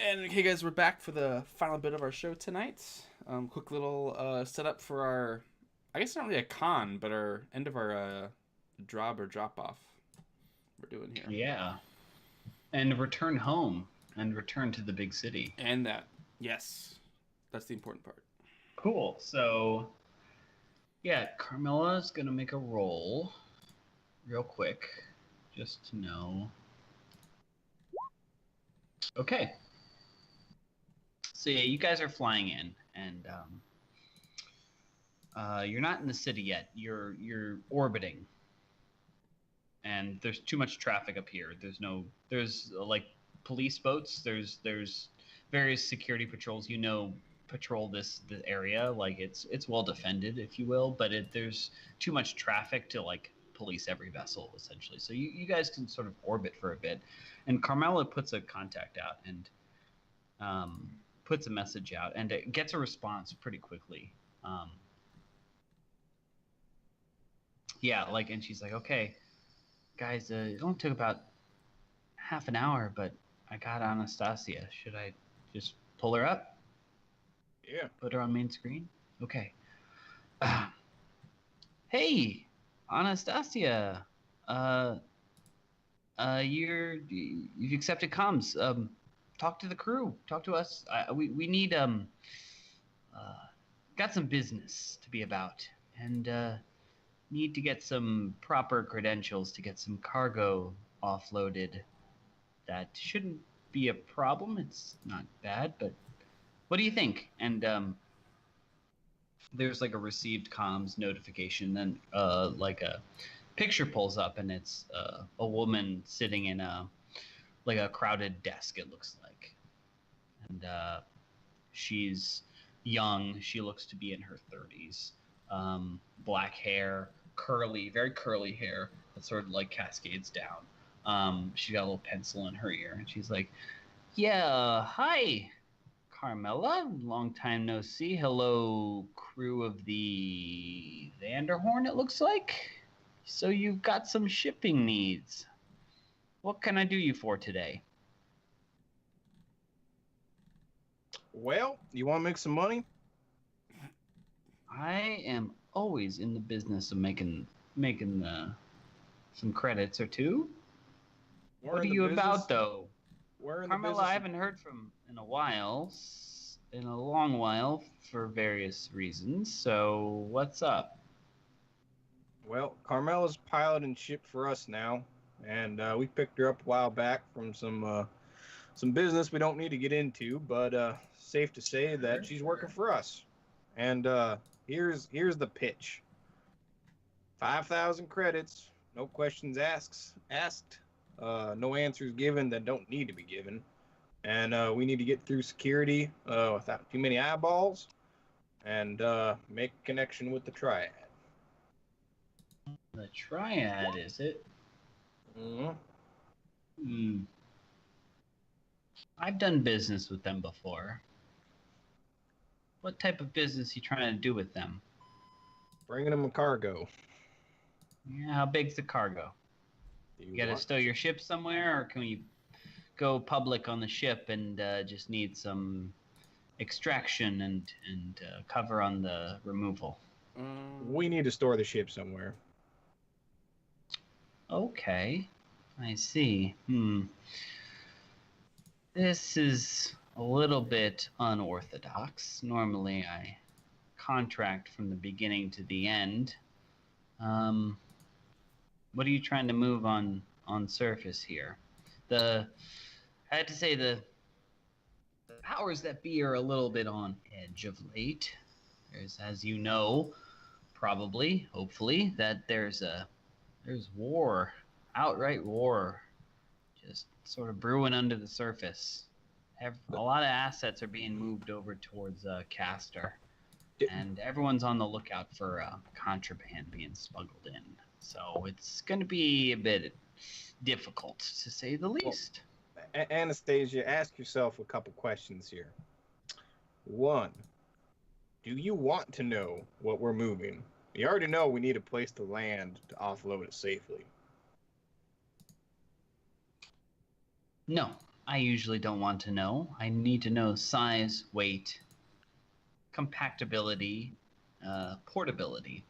And okay, guys, we're back for the final bit of our show tonight. Quick little setup for our, I guess not really a con, but our end of our job or drop off we're doing here. Yeah. And return home and return to the big city. And that, yes, that's the important part. Cool. So, yeah, Carmela's going to make a roll real quick just to know. Okay. So, yeah, you guys are flying in and you're not in the city yet. You're orbiting. And there's too much traffic up here. There's like police boats. There's various security patrols. Patrol this area. Like it's well defended, if you will. But there's too much traffic to like police every vessel essentially. So you guys can sort of orbit for a bit. And Carmela puts a contact out and puts a message out, and it gets a response pretty quickly. Yeah, like, and she's like, okay. Guys, it only took about half an hour, but I got Anastasia. Should I just pull her up? Yeah. Put her on main screen? Okay. Hey, Anastasia. You've accepted comms. Talk to the crew. Talk to us. We need got some business to be about, and need to get some proper credentials to get some cargo offloaded. That shouldn't be a problem. It's not bad, but what do you think? And there's like a received comms notification. Then like a picture pulls up, and it's a woman sitting in a crowded desk. It looks like, and she's young. She looks to be in her 30s. Black hair, very curly hair that sort of like cascades down. She got a little pencil in her ear, and she's like, "Yeah, hi, Carmela. Long time no see. Hello, crew of the Vanderhorn. It looks like. So you've got some shipping needs. What can I do you for today?" Well, you want to make some money? I am always in the business of making some credits or two. What are you about, though? We're in Carmela, the business. I haven't heard from in a while, in a long while, for various reasons. So what's up? Well, Carmela's piloting ship for us now, and we picked her up a while back from some business we don't need to get into, but safe to say that she's working for us. And here's the pitch: 5,000 credits, no questions asked, no answers given that don't need to be given, and we need to get through security without too many eyeballs, and make a connection with the Triad. The Triad, is it? Mm-hmm. Hmm. I've done business with them before. What type of business you trying to do with them? Bringing them a cargo. Yeah, how big's the cargo? You gotta stow your ship somewhere, or can we go public on the ship and just need some extraction and cover on the removal? We need to store the ship somewhere. Okay, I see. This is a little bit unorthodox. Normally, I contract from the beginning to the end. What are you trying to move on surface here? I had to say the powers that be are a little bit on edge of late. There's, as you know, probably, hopefully, that there's war, outright war, just sort of brewing under the surface. A lot of assets are being moved over towards Castor, and everyone's on the lookout for contraband being smuggled in. So it's going to be a bit difficult, to say the least. Well, Anastasia, ask yourself a couple questions here. One, do you want to know what we're moving? You already know we need a place to land to offload it safely. No, I usually don't want to know. I need to know size, weight, compactability, portability.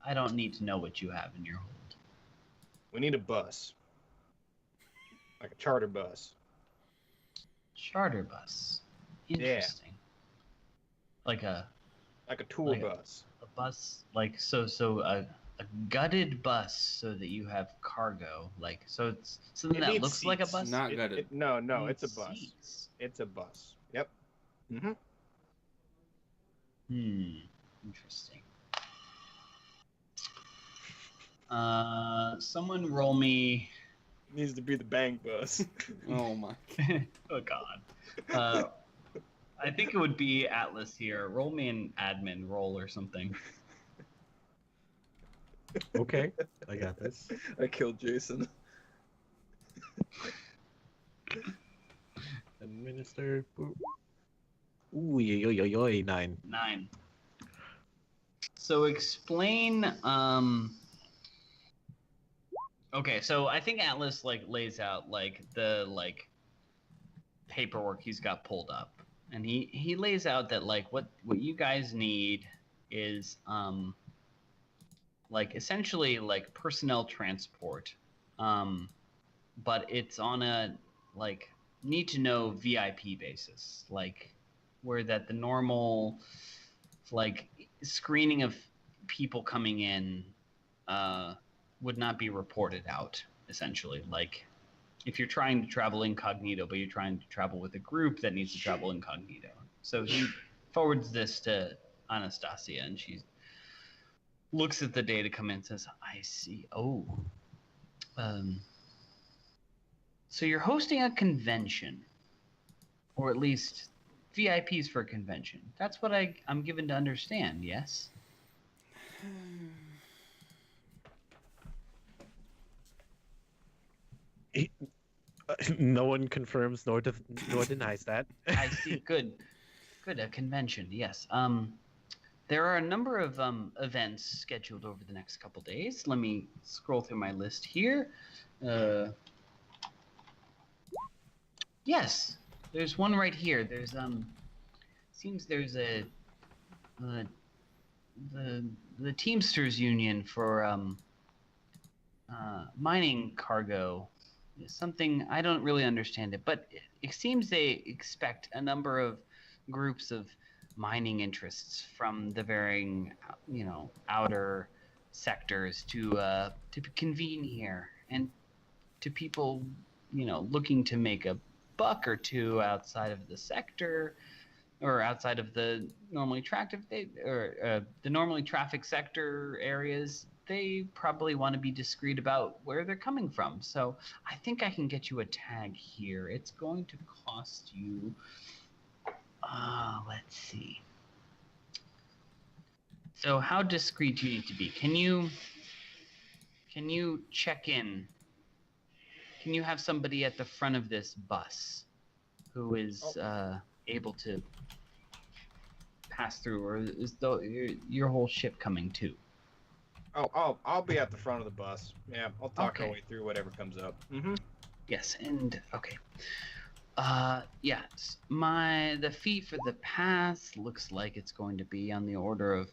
I don't need to know what you have in your hold. We need a bus, like a charter bus. Charter bus. Interesting. Like a tour like bus. a bus, like a gutted bus so that you have cargo, like so it's something It that needs looks like a seats. bus. Not gutted. No, It it's a needs bus. seats. It's a bus. Yep. Mm-hmm. Interesting. Someone roll me. Needs to be the bang bus. Oh my. Oh God. I think it would be Atlas here. Roll me an admin roll or something. Okay, I got this. I killed Jason. Administer. Ooh, yo, 9. 9. So explain. Okay, so I think Atlas lays out the paperwork he's got pulled up, and he lays out that what you guys need is essentially personnel transport, but it's on a need to know VIP basis, where that the normal screening of people coming in would not be reported out, essentially. If you're trying to travel incognito, but you're trying to travel with a group that needs to travel incognito. So he forwards this to Anastasia, and she looks at the data come in and says, I see. Oh. So you're hosting a convention, or at least VIPs for a convention. That's what I'm given to understand, yes? No one confirms nor denies that. I see. Good. A convention, yes. There are a number of events scheduled over the next couple days. Let me scroll through my list here. Yes, there's one right here. There's seems there's the Teamsters Union for mining cargo. Something I don't really understand it, but it seems they expect a number of groups of mining interests from the varying, outer sectors to convene here, and to people, looking to make a buck or two outside of the sector, or outside of the normally traffic sector areas. They probably want to be discreet about where they're coming from. So I think I can get you a tag here. It's going to cost you, let's see. So how discreet do you need to be? Can you check in? Can you have somebody at the front of this bus who is able to pass through, or is your whole ship coming too? Oh, I'll be at the front of the bus. Yeah, I'll talk our Okay. way through whatever comes up. Mm-hmm. Yes, and okay. Yes, the fee for the pass looks like it's going to be on the order of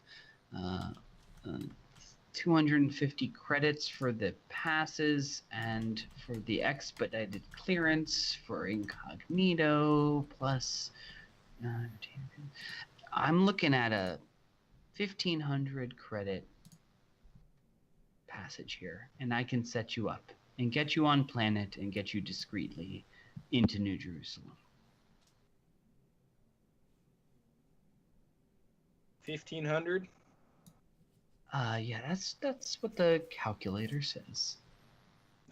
250 credits for the passes, and for the expedited clearance for incognito plus. I'm looking at a 1,500 credit passage here, and I can set you up and get you on planet and get you discreetly into New Jerusalem. 1,500. Yeah, that's what the calculator says.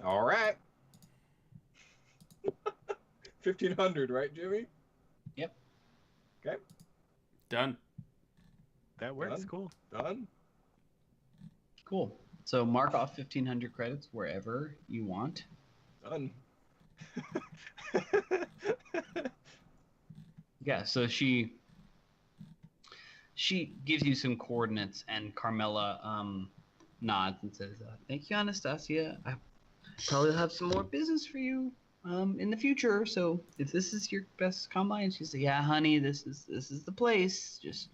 All right. 1,500, right, Jimmy? Yep. Okay. Done. That works. Done. Cool. Done. Cool. So mark off 1,500 credits wherever you want. Done. Yeah, so she gives you some coordinates, and Carmela nods and says, thank you, Anastasia. I probably have some more business for you in the future. So if this is your best combine, she's like, yeah, honey, this is the place. Just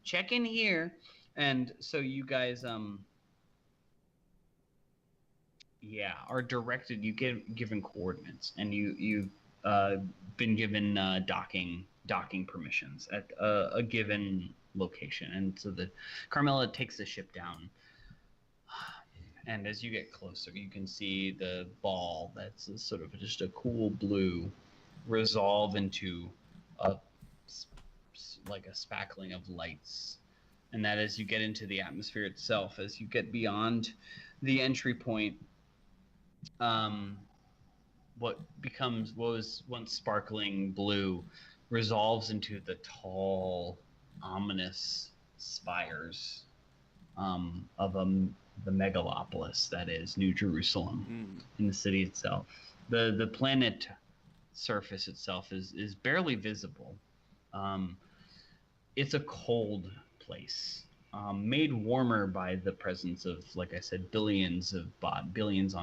check in here. And so you guys, yeah, are directed. You get given coordinates, and you've been given docking permissions at a given location. And so the Carmela takes the ship down. And as you get closer, you can see the ball that's sort of just a cool blue resolve into a like a spackling of lights. And that as you get into the atmosphere itself, as you get beyond the entry point, what was once sparkling blue resolves into the tall, ominous spires of the megalopolis that is New Jerusalem in the city itself. The planet surface itself is barely visible. It's a cold place, made warmer by the presence of, like I said, billions on billions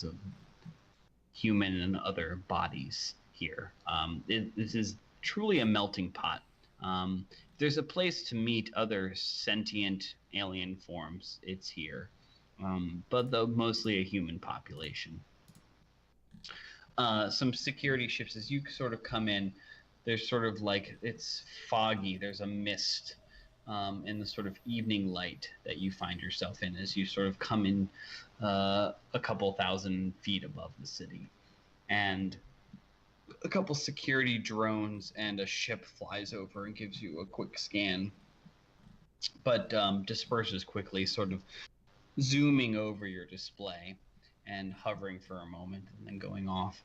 of human and other bodies here. This is truly a melting pot. There's a place to meet other sentient alien forms. It's here, but though mostly a human population. Some security ships, as you sort of come in, there's sort of like, it's foggy. There's a mist in the sort of evening light that you find yourself in as you sort of come in a couple 1,000 feet above the city. And a couple security drones and a ship flies over and gives you a quick scan, but disperses quickly, sort of zooming over your display and hovering for a moment and then going off.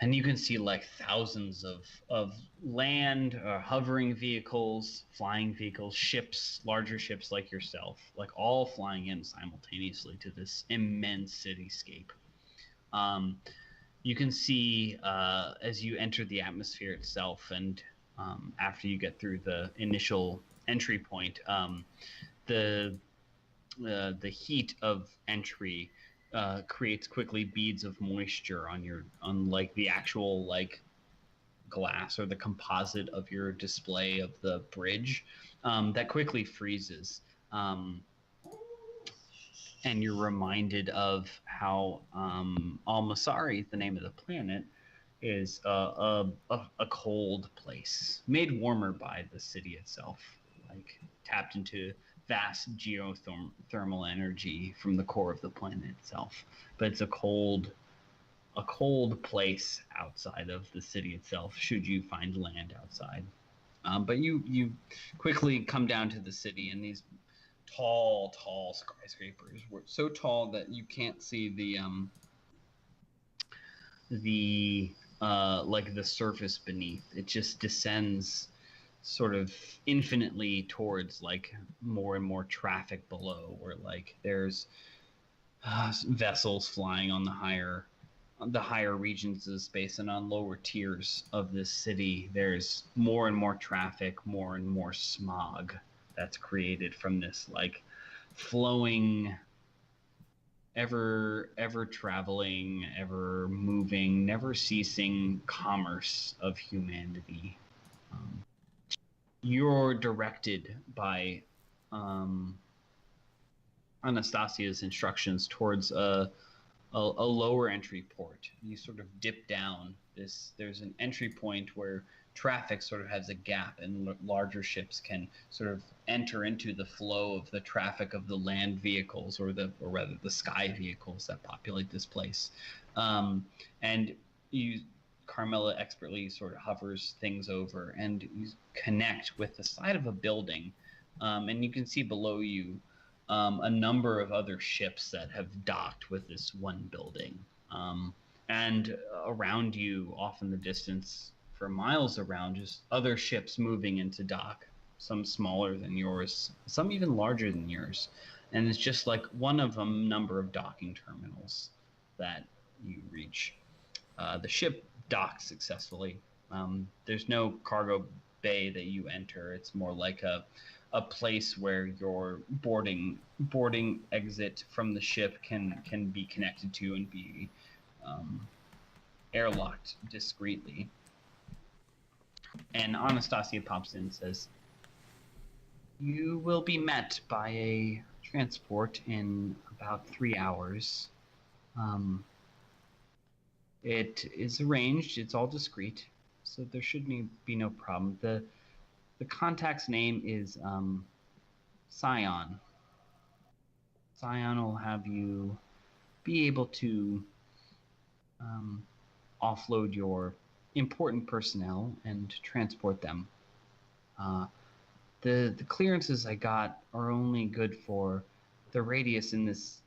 And you can see like thousands of land, hovering vehicles, flying vehicles, ships, larger ships like yourself, like all flying in simultaneously to this immense cityscape. You can see as you enter the atmosphere itself, and after you get through the initial entry point, the heat of entry creates quickly beads of moisture on like the actual like glass or the composite of your display of the bridge that quickly freezes. And you're reminded of how Al-Masari, the name of the planet, is a cold place, made warmer by the city itself, like tapped into vast geothermal energy from the core of the planet itself. But it's a cold place outside of the city itself, should you find land outside. But you quickly come down to the city, and these tall skyscrapers were so tall that you can't see the like the surface beneath. It just descends sort of infinitely towards like more and more traffic below, where like there's vessels flying on the higher regions of space, and on lower tiers of this city there's more and more traffic, more and more smog that's created from this like flowing, ever traveling, ever moving, never ceasing commerce of humanity. You're directed by Anastasia's instructions towards a lower entry port. You sort of dip down. There's an entry point where traffic sort of has a gap, and larger ships can sort of enter into the flow of the traffic of the land vehicles, or rather the sky vehicles that populate this place. And Carmela expertly sort of hovers things over, and you connect with the side of a building, and you can see below you a number of other ships that have docked with this one building. And around you, off in the distance, for miles around, just other ships moving into dock, some smaller than yours, some even larger than yours. And it's just like one of a number of docking terminals that you reach. The ship docks successfully. There's no cargo bay that you enter. It's more like a place where your boarding exit from the ship can be connected to and be airlocked discreetly. And Anastasia pops in and says, "You will be met by a transport in about 3 hours. It is arranged. It's all discreet, so there should be no problem. The contact's name is Scion. Scion will have you be able to offload your important personnel and transport them. The clearances I got are only good for the radius in this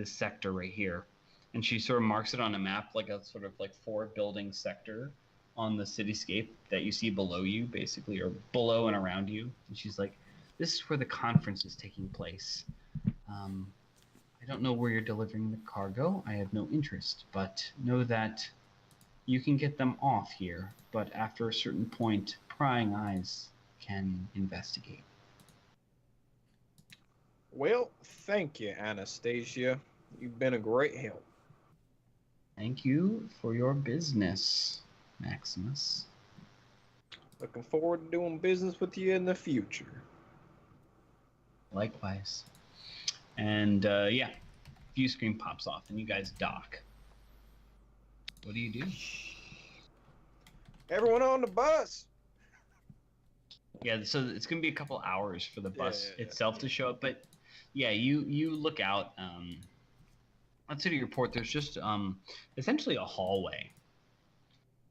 sector right here." And she sort of marks it on a map like a sort of like 4-building sector on the cityscape that you see below you, basically, or below and around you. And she's like, "This is where the conference is taking place. I don't know where you're delivering the cargo. I have no interest, but know that you can get them off here. But after a certain point, prying eyes can investigate." Well, thank you, Anastasia. You've been a great help. Thank you for your business, Maximus. Looking forward to doing business with you in the future. Likewise. And view screen pops off and you guys dock. What do you do? Everyone on the bus! Yeah, so it's gonna be a couple hours for the bus Yeah. itself to show up, but yeah, you look out. Outside of your port, there's just essentially a hallway,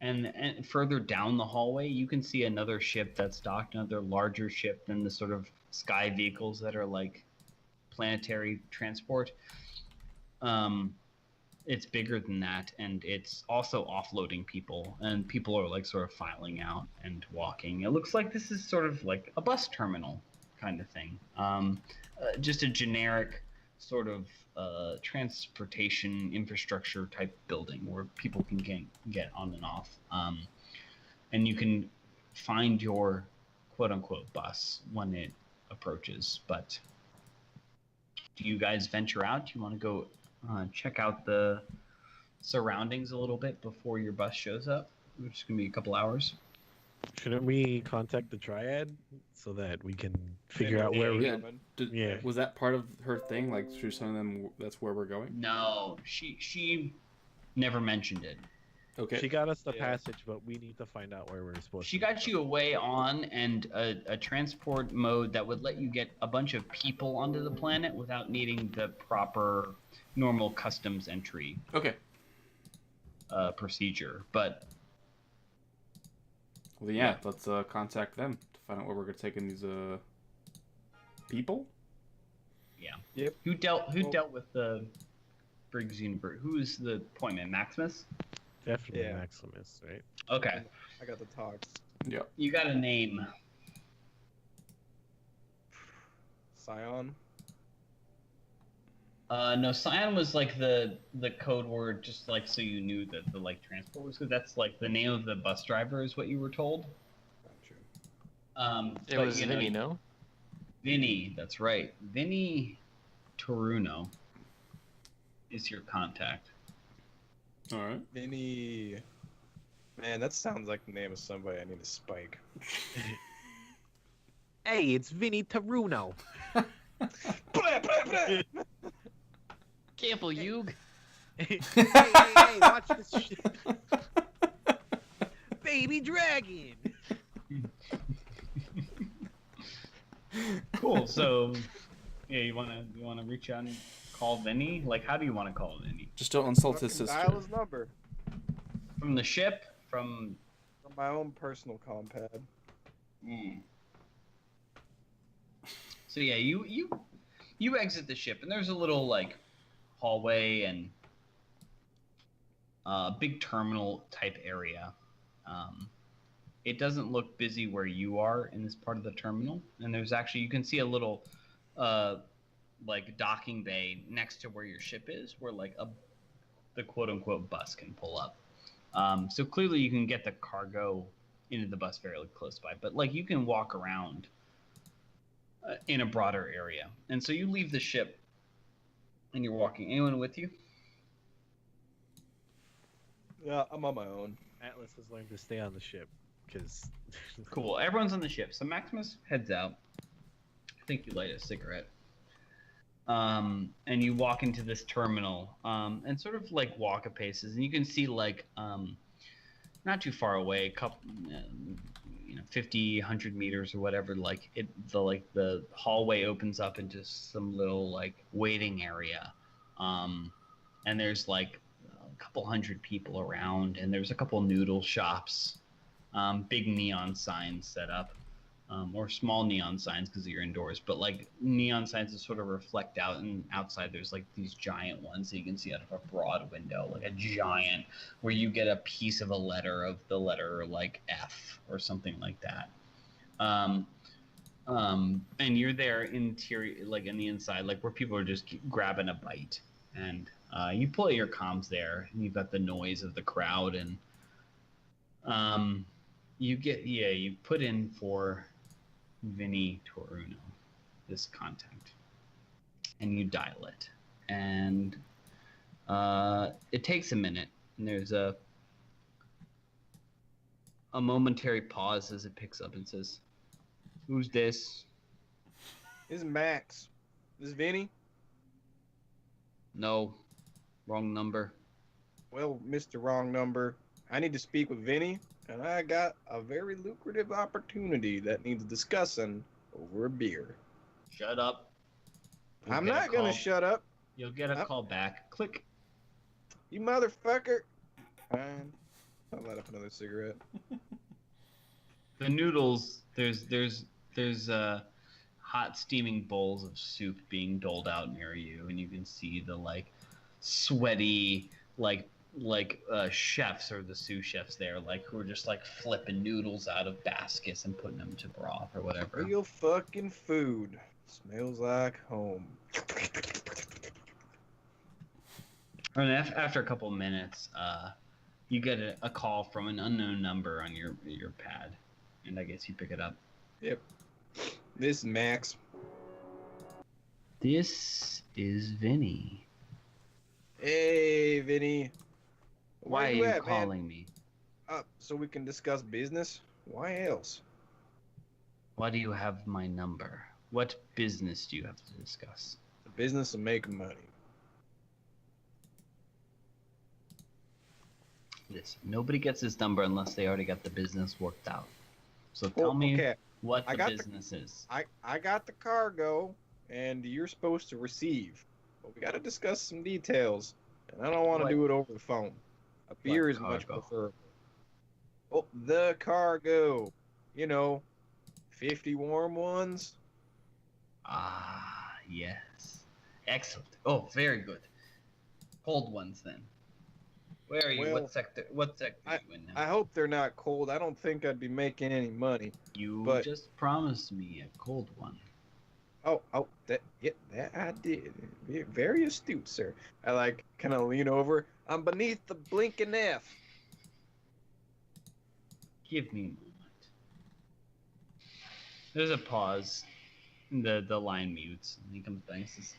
and further down the hallway, you can see another ship that's docked, another larger ship than the sort of sky vehicles that are like planetary transport. It's bigger than that, and it's also offloading people, and people are like sort of filing out and walking. It looks like this is sort of like a bus terminal kind of thing. Just a generic sort of transportation infrastructure type building where people can get on and off. And you can find your quote unquote bus when it approaches. But do you guys venture out? Do you want to go check out the surroundings a little bit before your bus shows up, which is going to be a couple hours? Shouldn't we contact the Triad so that we can figure out where we... Yeah. Was that part of her thing? Like, she was telling them that's where we're going? No, she never mentioned it. Okay. She got us the passage, but we need to find out where we're supposed to. She got you a way on and a transport mode that would let you get a bunch of people onto the planet without needing the proper normal customs entry procedure. But well, yeah, let's contact them to find out where we're gonna take in these people. Yeah. Yep. Who dealt with the Briggs Universe? Who is the point man? Maximus? Definitely Maximus, right? Okay. I got the talks. Yeah. You got a name. Scion? No, Scion was like the code word, just like so you knew that the like transport was good. That's like the name of the bus driver is what you were told. Gotcha. It was Vinny, no? Vinny, that's right. Vinny Toruno is your contact. All right. Vinny. Man, that sounds like the name of somebody I need to spike. Hey, it's Vinny Taruno. Careful, Yug. Hey, watch this shit. Baby dragon. Cool. So, yeah, you wanna reach out and call Vinny? Like, how do you want to call Vinny? Just don't insult his Fucking sister. dial his number From the ship? From my own personal compad. So yeah, you exit the ship, and there's a little like hallway and big terminal type area. It doesn't look busy where you are in this part of the terminal, and there's actually, you can see a little like docking bay next to where your ship is, where like the quote unquote bus can pull up. So clearly you can get the cargo into the bus fairly close by, but like you can walk around in a broader area. And so you leave the ship and you're walking. Anyone with you? Yeah, I'm on my own. Atlas has learned to stay on the ship because. Cool. Everyone's on the ship. So Maximus heads out. I think you light a cigarette. And you walk into this terminal, and sort of like walk a paces, and you can see like not too far away, a couple, 50, 100 meters or whatever. Like the hallway opens up into some little like waiting area, and there's like a couple hundred people around, and there's a couple noodle shops, big neon signs set up. Or small neon signs because you're indoors, but like neon signs that sort of reflect out, and outside there's like these giant ones that you can see out of a broad window, like a giant, where you get a piece of a letter of the letter like F or something like that. And you're there interior, like in the inside, like where people are just grabbing a bite, and you pull out your comms there, and you've got the noise of the crowd, and you put in for Vinny Toruno, this contact, and you dial it, and it takes a minute, and there's a momentary pause as it picks up and says, "Who's this?" This is Max. This is Vinny. No, wrong number. Well, Mr. Wrong Number, I need to speak with Vinny, and I got a very lucrative opportunity that needs discussing over a beer. Shut up. I'm not gonna shut up, You'll get a call back. Click. you motherfucker. Fine. I'll light up another cigarette. The noodles. There's hot steaming bowls of soup being doled out near you, and you can see the like sweaty like chefs or the sous chefs there, like who are just like flipping noodles out of baskets and putting them to broth or whatever. Real fucking food. Smells like home. And after a couple minutes, you get a call from an unknown number on your pad, and I guess you pick it up. Yep. This is Max. This is Vinny. Hey, Vinny. Why Where are you at, calling man? me? So we can discuss business? Why else? Why do you have my number? What business do you have to discuss? The business of making money. Listen, nobody gets this number unless they already got the business worked out. So tell me okay. what I the got the- business is. I got the cargo, and you're supposed to receive. But we got to discuss some details, and I don't want to What- do it over the phone. A beer is much cargo? preferable. Oh, the cargo. 50 warm ones. Ah, yes. Excellent. Oh, very good. Cold ones then. Where are you? Well, What sector are you in now? I hope they're not cold. I don't think I'd be making any money. You but- just promised me a cold one. Oh, that I did. Very astute, sir. I kind of lean over. I'm beneath the blinking F. Give me a moment. There's a pause. The line mutes, and he comes back and says,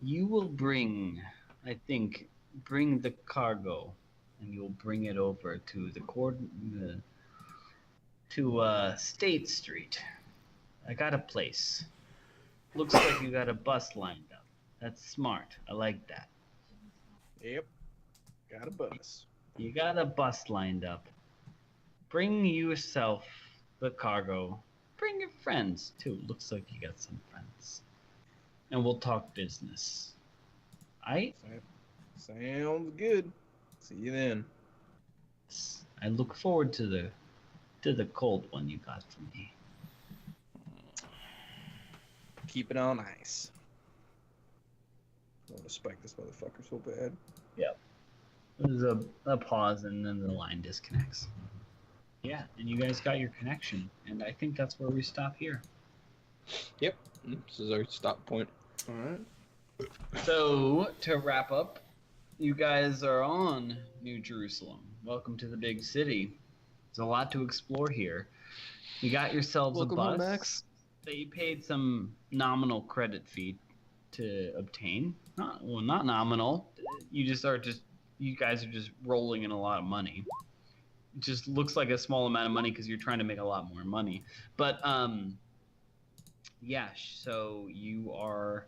"You will bring the cargo, and you'll bring it over to State Street. I got a place. Looks like you got a bus lined up. That's smart. I like that. Yep. Got a bus. You got a bus lined up. Bring yourself the cargo. Bring your friends, too. Looks like you got some friends. And we'll talk business. I Sounds good. See you then. look forward to the cold one you got for me." Keep it on ice. I want to spike this motherfucker so bad. There's a pause, and then the line disconnects. Yeah, and you guys got your connection, and I think that's where we stop here. This is our stop point. All right. So, to wrap up, you guys are on New Jerusalem. Welcome to the big city. There's a lot to explore here. You got yourselves Welcome a home, bus Max. that you paid some nominal credit fee to obtain. not nominal. You guys are just rolling in a lot of money. It just looks like a small amount of money because you're trying to make a lot more money. But yeah. So you are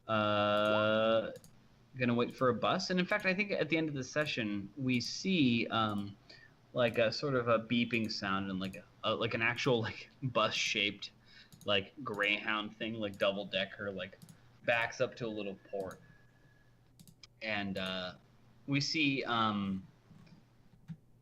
gonna wait for a bus, and in fact, I think at the end of the session we see like a sort of a beeping sound and like an actual like bus shaped like Greyhound thing, like double decker, like backs up to a little port, and we see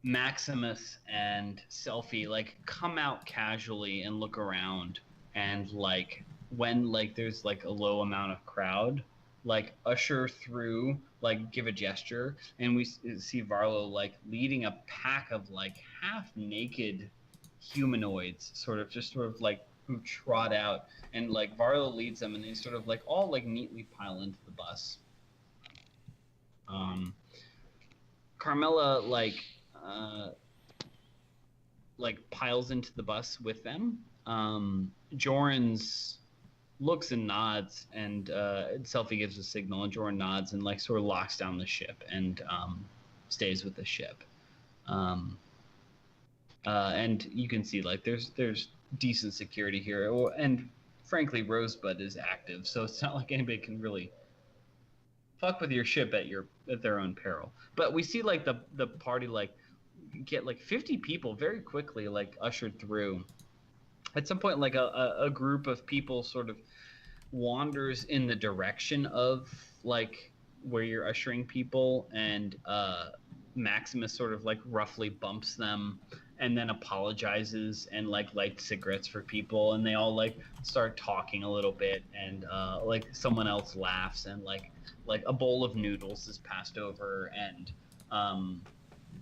Maximus and Selfie like come out casually and look around, and like when like there's like a low amount of crowd, like usher through, like give a gesture, and we see Varlo like leading a pack of like half naked humanoids, sort of like who trot out, and like Varlo leads them, and they sort of like all like neatly pile into the bus. Carmela like piles into the bus with them. Joran's looks and nods, and Selfie gives a signal, and Joran nods and like sort of locks down the ship and stays with the ship. And you can see like there's decent security here, and frankly Rosebud is active, so it's not like anybody can really fuck with your ship at their own peril. But we see like the party like get like 50 people very quickly like ushered through. At some point, like a group of people sort of wanders in the direction of like where you're ushering people, and Maximus sort of like roughly bumps them and then apologizes and like lights cigarettes for people, and they all like start talking a little bit, and like someone else laughs, and like a bowl of noodles is passed over, and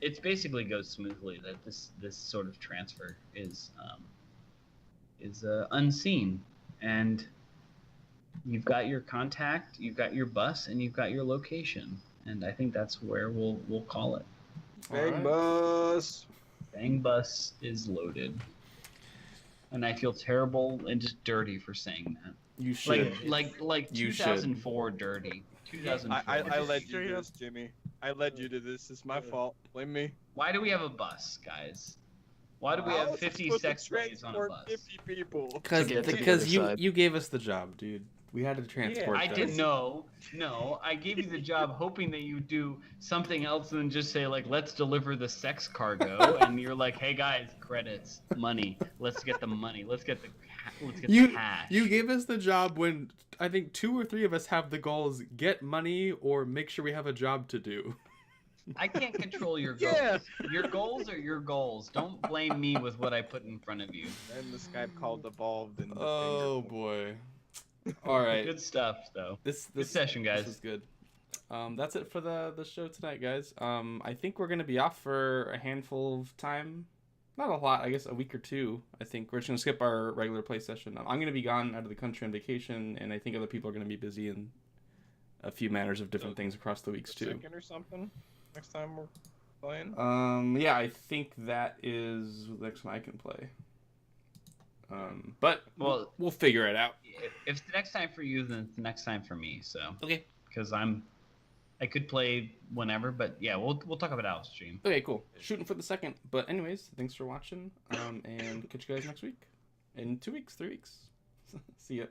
it basically goes smoothly. That this sort of transfer is unseen, and you've got your contact, you've got your bus, and you've got your location, and I think that's where we'll call it. Bang bus. Bang bus is loaded, and I feel terrible and just dirty for saying that. You should. Like You 2004 dirty. 2004. I led you to this, Jimmy. I led you to this. It's my fault. Blame me. Why do we have a bus, guys? Why do we have 50 sex slaves on a bus? 50 people. Because To get to the because other you side. you gave us the job, dude. We had to transport. I them. didn't know. No, I gave you the job hoping that you do something else than just say like, let's deliver the sex cargo, and you're like, hey guys, credits, money, let's get the money, let's get the cash. You gave us the job when I think 2 or 3 of us have the goals: get money or make sure we have a job to do. I can't control your goals. Yeah. Your goals are your goals. Don't blame me with what I put in front of you. And the Skype call devolved in the Oh finger. boy. All right. Good stuff, though. This Good session, guys. This is good. That's it for the show tonight, guys. I think we're gonna be off for a handful of time. Not a lot, I guess a week or 2. I think we're just gonna skip our regular play session. I'm gonna be gone out of the country on vacation, and I think other people are gonna be busy in a few matters of different things across the weeks too. Second or something. Next time we're playing. Yeah, I think that is the next one I can play. But Well, we'll figure it out. if it's the next time for you, then it's the next time for me. So Okay. because I could play whenever, but yeah, we'll talk about Out's stream. Okay, cool. Shooting for the second. But anyways, thanks for watching. And catch you guys next week. In 2 weeks, 3 weeks. See ya.